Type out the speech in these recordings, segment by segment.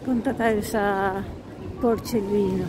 Punta tayo sa Porcellino.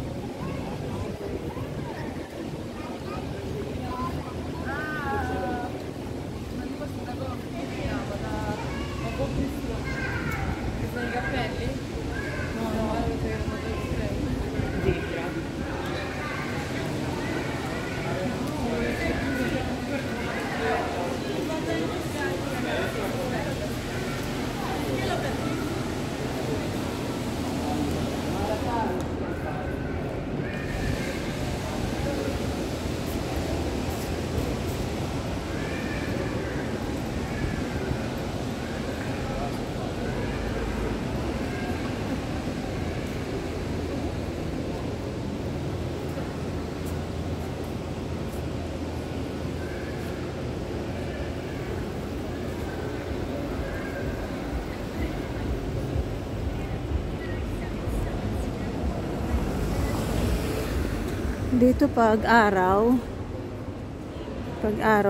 Dito pag araw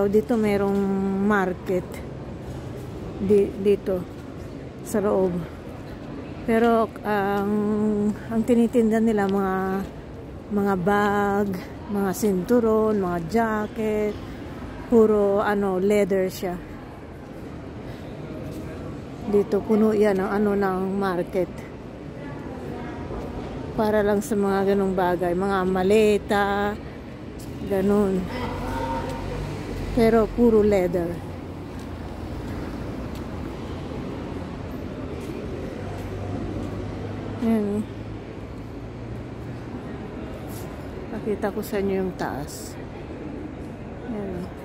dito merong market dito sa loob. Pero ang tinitinda nila mga bag, mga sinturon, mga jacket, puro leather siya. Dito puno yan ng market. Para lang sa mga ganong bagay, mga maleta, ganon. Pero puro leather. Ayan. Pakita ko sa inyo yung taas. Ayan.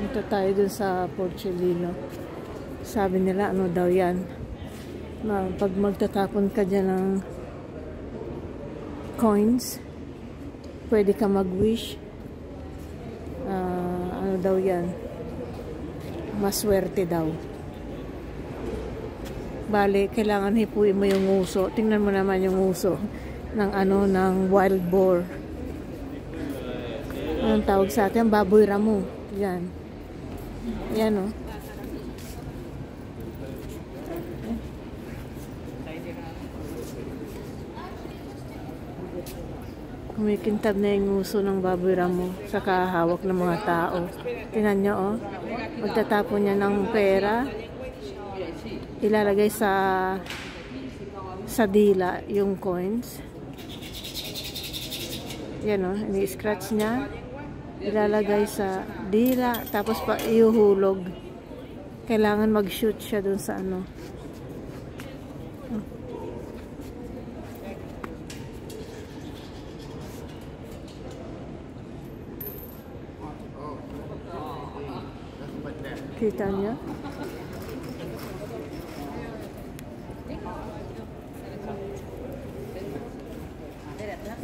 Punta tayo dun sa Porcellino. Sabi nila daw yan, pag magtatapon ka dyan ng coins, pwede ka mag-wish. Daw yan, maswerte daw. Bale, kailangan hipuin mo yung uso. Tingnan mo naman yung uso ng wild boar. Anong tawag sa atin? Baboy ramo. Yan. Yan Kumikintab na yung nguso ng baboy ramo sa kahawak ng mga tao. Tingnan nyo, oh. Magtatapon niya ng pera. Ilalagay sa dila yung coins. Yan, oh. Ini-scratch niya. Ilalagay sa dila. Tapos pa iuhulog. Kailangan mag-shoot siya dun sa ano. Kita niya?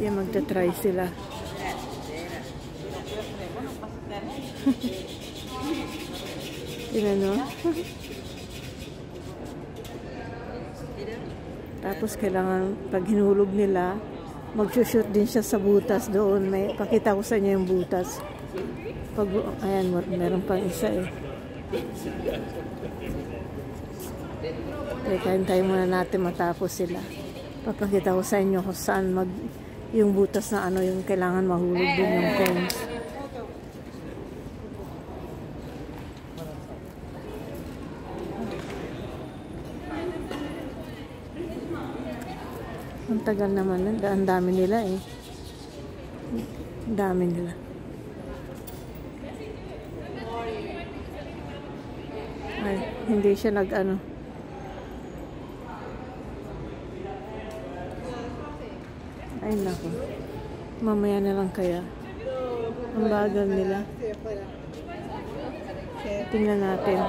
Yan, magta-try sila. Tingnan mo. Tapos kailangan pag hinulog nila, mag-shoot din siya sa butas doon. May pakita ko sa inyo yung butas. Pag ayan, meron pang isa eh. Teka, hintayin muna natin matapos sila. Papakita ko sa inyo kung saan yung butas na ano yung kailangan mahulog din yung coins. Ang tagal naman, ang dami nila eh. Ang dami nila. Ay, hindi siya nag-ano. Ay, naku. Mamaya na lang kaya. Ang bagal nila. Tingnan natin.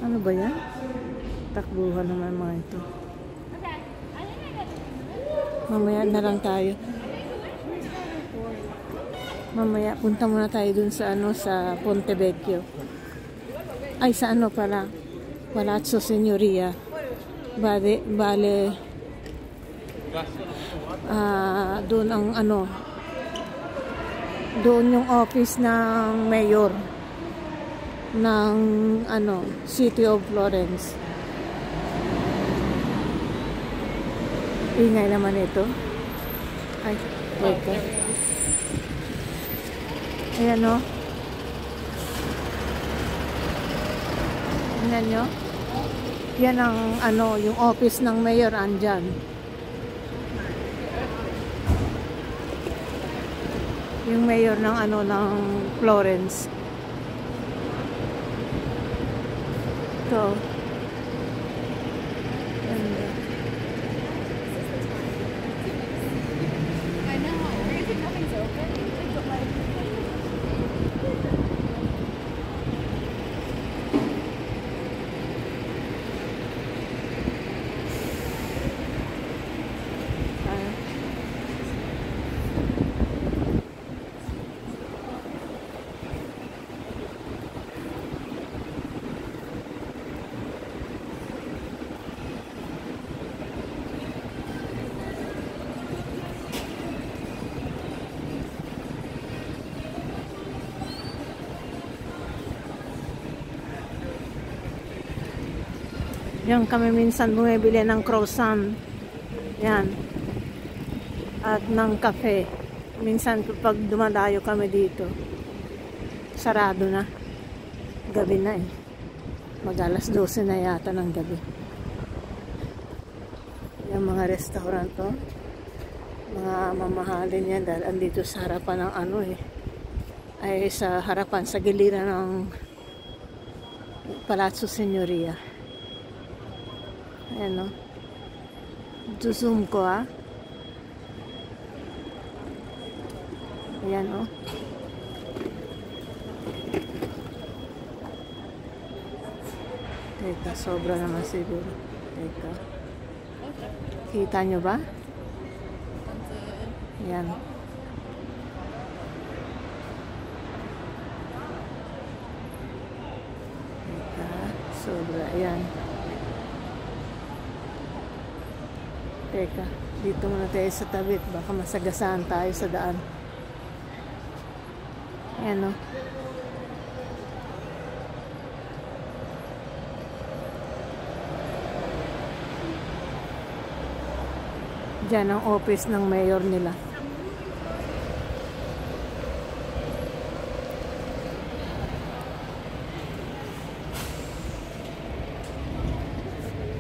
Ano ba yan? Takbuhan naman mga ito. Mamaya na lang tayo. Mamaya, punta muna tayo dun sa ano, sa Ponte Vecchio. Ay, sa ano pala? Palazzo Signoria. Bale, doon ang ano, doon yung office ng mayor ng ano, City of Florence. Ingay naman ito. Ay, teka. Ayan o. Tingnan nyo. Yan ang ano, yung office ng mayor andyan. Yung mayor ng ano, ng Florence. Ito. Yan kami minsan bumibili ng croissant. Yan. At ng kape. Minsan pag dumadayo kami dito, sarado na. Gabi na eh. Mag-alas 12 na yata ng gabi. Yung mga restaurant to, mga mamahalin yan dahil andito sa harapan ng ano eh. Ay sa harapan, sa giliran ng Palazzo Signoria. Ayan o. Zoom ko ah. Ayan o. Teka, sobra naman siguro. Teka. Kita nyo ba? Ayan. Teka, sobra. Ayan. Teka, dito muna tayo sa tabit. Baka masagasaan tayo sa daan. Ayan o. Diyan ang office ng mayor nila.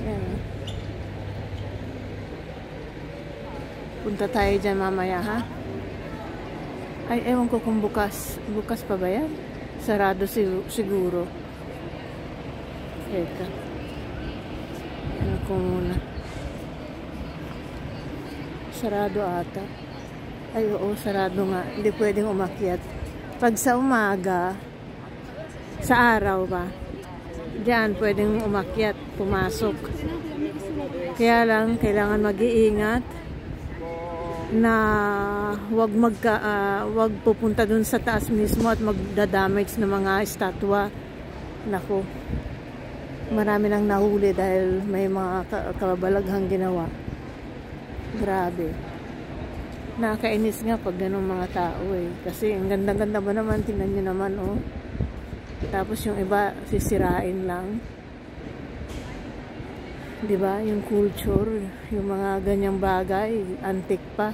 Yan. Punta tayo dyan mamaya, ha? Ay, ewan ko kung bukas. Bukas pa ba yan? Sarado siguro. Teka. Ano ko muna. Sarado ata. Ay, oo, sarado nga. Hindi pwedeng umakyat. Pag sa umaga, sa araw ba, diyan pwedeng umakyat, pumasok. Kaya lang, kailangan mag-iingat na wag pupunta dun sa taas mismo at magda-damage ng mga estatwa. Nako. Marami nang nahuli dahil may mga kababalaghang ginawa. Grabe. Nakakainis nga pag ganun mga tao eh. Kasi ang ganda-ganda ba naman, tingnan nyo naman oh. Tapos yung iba sisirain lang. 'Di ba? Yung culture, yung mga ganyang bagay, antique pa.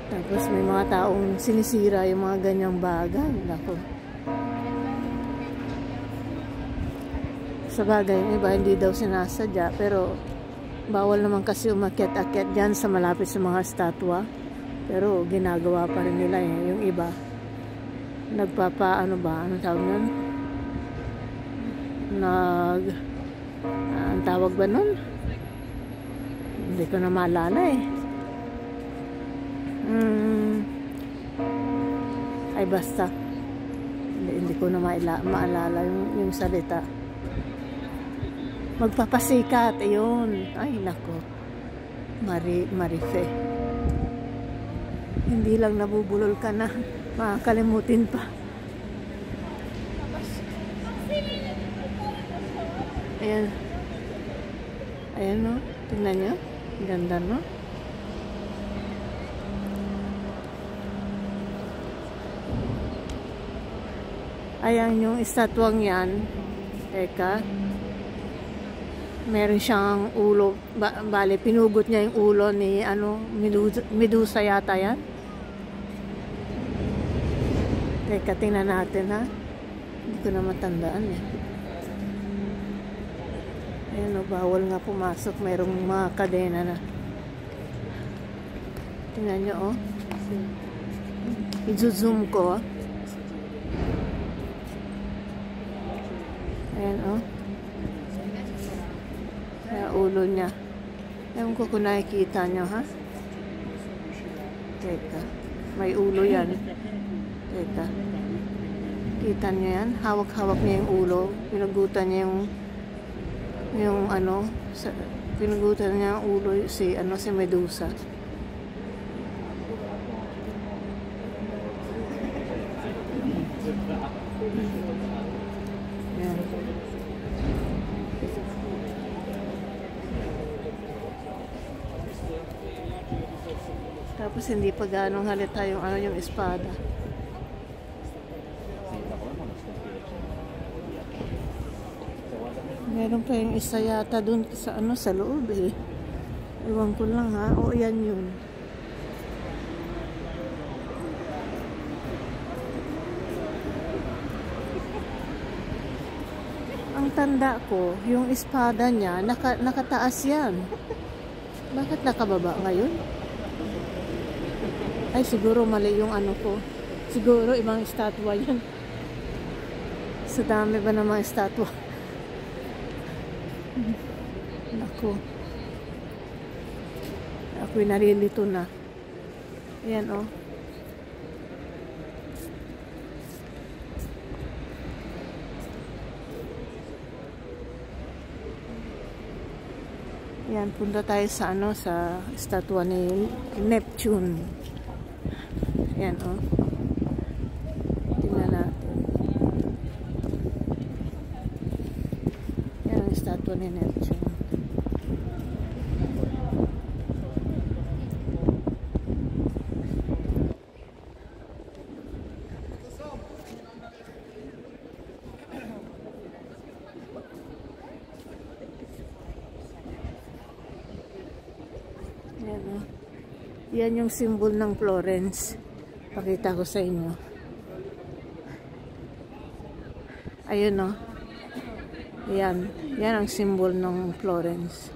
Tapos may mga taong sinisira yung mga ganyang bagay. Nako. Sa bagay, yung iba hindi daw sinasadya, pero bawal naman kasi umakyat-akyat dyan sa malapit sa mga estatwa. Pero ginagawa pa rin nila eh. Yung iba, ano tawag nun? Ang tawag ba nun? Hindi ko na maalala eh. Ay basta. Hindi ko na maalala yung salita. Magpapasikat, ayun. Ay, nako. Marife. Hindi lang nabubulol ka na. Makakalimutin pa. Ayan. Ayan, no? Tingnan nyo. Ganda, no? Ayan yung estatwang yan. Teka. Meron siyang ulo. Bale, pinugot niya yung ulo ni Medusa yata yan. Teka, tingnan natin ha. Hindi ko na matandaan eh. Ayan o, bawal nga pumasok. Mayroong mga kadena na. Tingnan nyo o. I-zoom ko o. Ayan o. Kaya ulo niya. Ewan ko kung nakikita nyo ha. Teka. May ulo yan. Teka. Kita nyo yan. Hawak-hawak niya yung ulo. Pinagutan niya yung pinagutan niya yung ulo si Medusa. Yan. Tapos hindi pa ganong halata yung espada. Meron pa yung isa yata dun sa loob eh. Iwan ko lang ha. O yan yun. Ang tanda ko, yung espada niya, nakataas yan. Bakit nakababa ngayon? Ay, siguro mali yung ko. Siguro ibang estatwa yan. Sa dami ba ng mga estatwa? Ako'y narilito na. Ayan o. Ayan, punta tayo sa sa estatwa ni Neptune. Ayan o. Tingnan natin. Ayan ang estatwa ni Neptune. Yan, oh. Yan yung symbol ng Florence. Pakita ko sa inyo. Ayun, oh. Yan. Yan ang symbol ng Florence.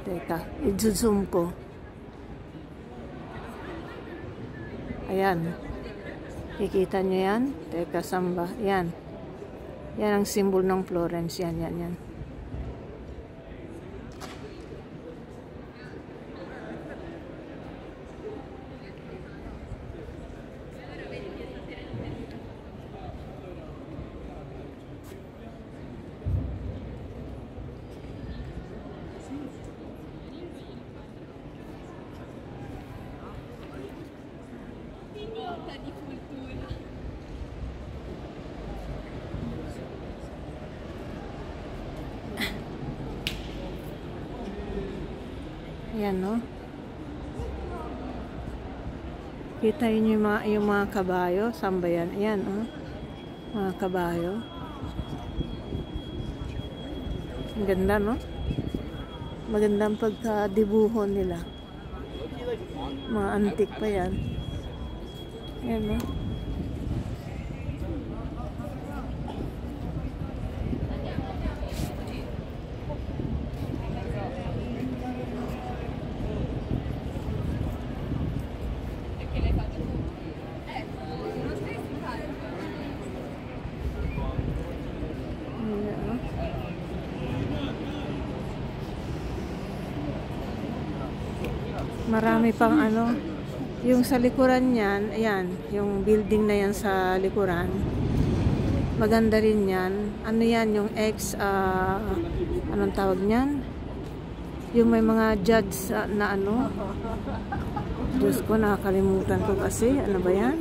Teka, i-zoom ko. Ayan. Kikita nyo yan? Teka, samba. Yan. Yan ang symbol ng Florence. Yan, yan, yan. Di cultura. Ayan, no? Kita yun yung mga kabayo. Saan ba yan? Ayan, oh. Mga kabayo. Ang ganda, no? Magandang pagkadibuhon nila. Mga antik pa yan. Ayan, no? Marami pang ano, yung sa likuran niyan, ayan, yung building na yan sa likuran. Maganda rin yan. Ano yan, yung anong tawag niyan? Yung may mga judge na ano. Diyos ko, nakakalimutan ko kasi. Ano ba yan?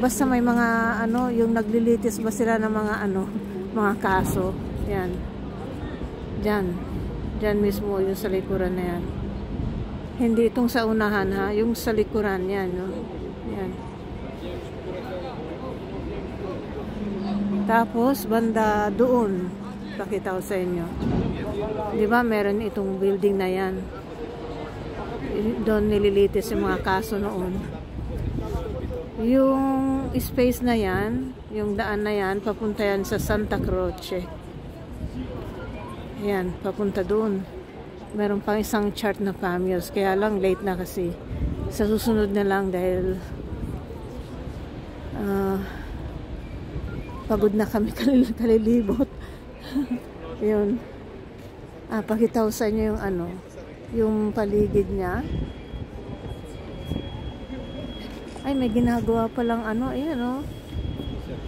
Basta may mga ano, yung naglilitis ba sila ng mga ano, mga kaso. Yan. Diyan mismo yung sa likuran na yan. Hindi itong sa unahan ha, yung sa likuran yan, no? Yan. Tapos banda doon, pakita ko sa inyo. 'Di ba meron itong building na yan. Doon nililitis yung mga kaso noon. Yung space na yan, yung daan na yan, papunta yan sa Santa Croce. Yan, papunta doon. Meron pang isang chart na Pamios. Kaya lang, late na kasi. Sa susunod na lang dahil pagod na kami kalilibot. Yun. Pakita ko sa inyo yung ano, yung paligid niya. Ay, may ginagawa palang ano. Ayan, oh.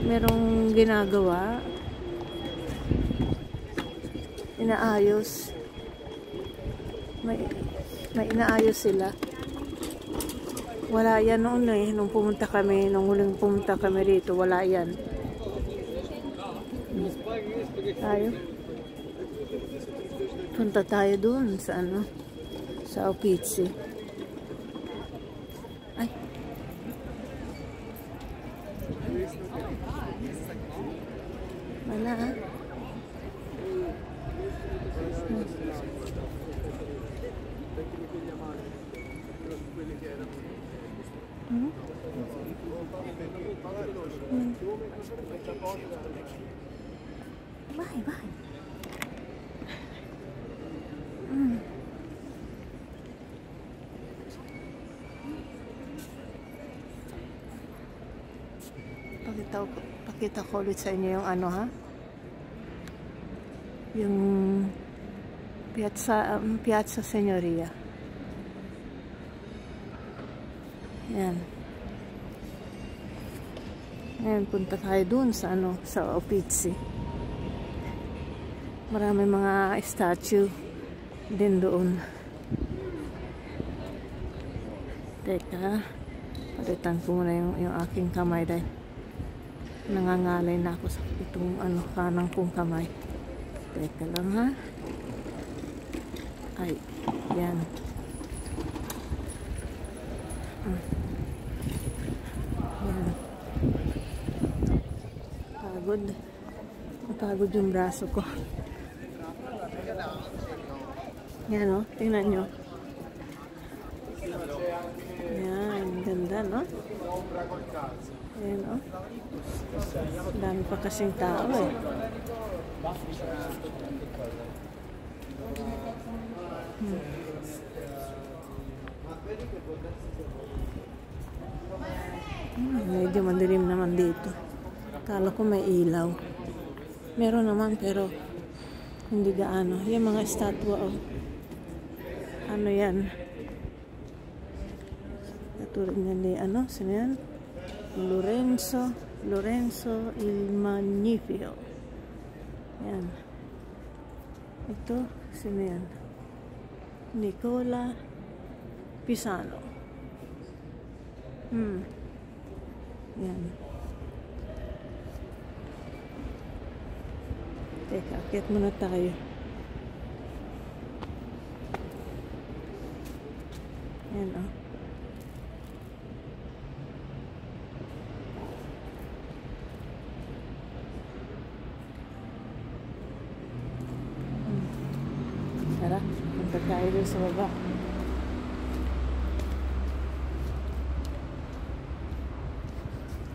Merong ginagawa. Inaayos. May inaayos sila. Wala yan noon eh. Nung huling pumunta kami rito, wala yan. Tayo. Punta tayo doon sa ano, sa Uffizi. Ay. Wala ah. Bye. Pakita ko ulit sa inyo yung ano ha. Yung Piazza Signoria. Yan. Ngayon, punta tayo dun sa ano, sa Uffizi. Marami mga statue din doon. Teka, palitan ko muna yung aking kamay dahil nangangalay na ako sa itong ano, kanang kong kamay. Teka lang ha. Ay, yan. Yan. Pagod yung braso ko. Yan o, tingnan nyo. Yan, ganda no? Yan o. Dami pa kasing tao eh. Medyo madilim naman dito. Kala ko may ilaw. Meron naman pero hindi gaano. Yung mga estatwa oh. Ano yan? Katulad nga ni ano? Sino yan? Lorenzo il Magnifico. Yan. Ito, sino yan? Nicola Pisano. Yan. Teka, akit muna tayo. Yan o. Tara, punta tayo doon sa baba.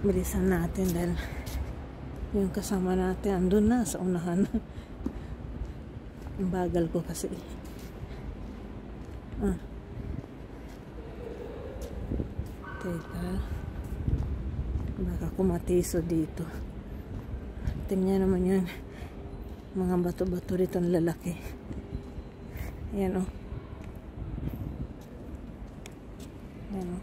Bilisan natin dahil yung kasama natin andun na sa unahan. Ang bagal ko kasi. Teka. Baka kumatiso dito. Tingnan naman yan. Mga bato-bato rito ng lalaki. Ayan o. Ayan o.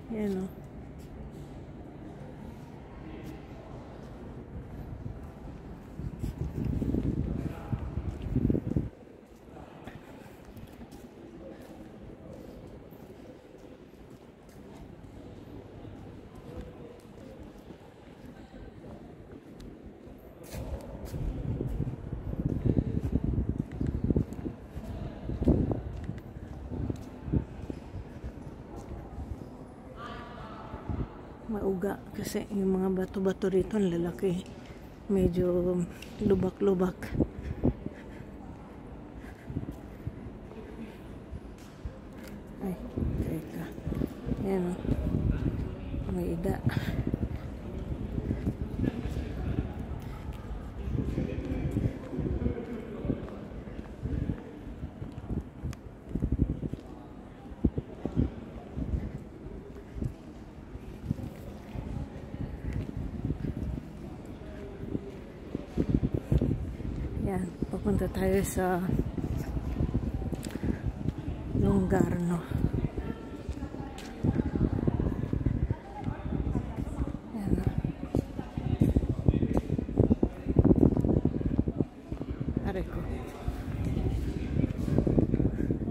Ayan o. Mauga kasi yung mga bato-bato rito ang lalaki, medyo lubak-lubak. Ay, teka. Ayan o, may ida. Yan, papunta tayo sa Longarno. Yan. Aray ko.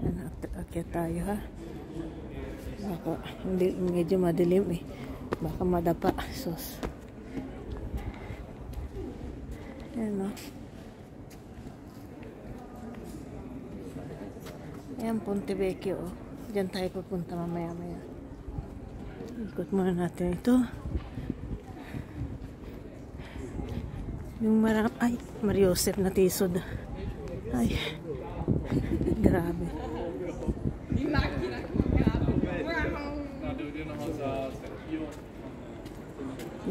Yan, akyat tayo ha. Baka, hindi, medyo madilim eh. Baka madapa. Sus. Yan o. Ayan, Ponte Vecchio. Oh. Diyan tayo pupunta mamaya-maya. Ikot muna natin ito. Yung ay, Mariosep na tisod. Ay, grabe.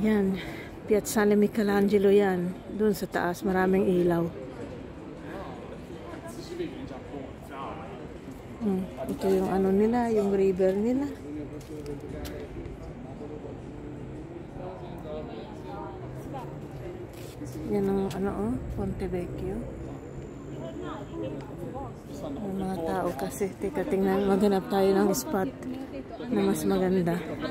Yan, Piazzale Michelangelo yan. Doon sa taas, maraming ilaw. Ito yung ano nila, yung river nila. Yan ang ano oh, Ponte Vecchio. Ang mga tao kasi, teka tingnan, maghanap tayo ng spot na mas maganda. Teka.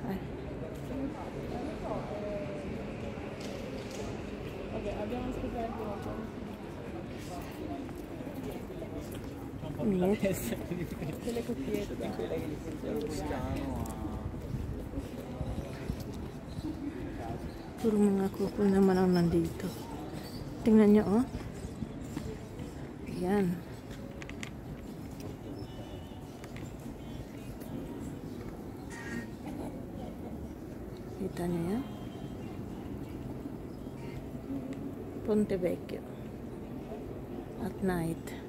Ay. Yes. Puro mga couple naman ang nandito. Tingnan nyo, oh. Ayan. Kita nyo yan? Ponte Vecchio. At night.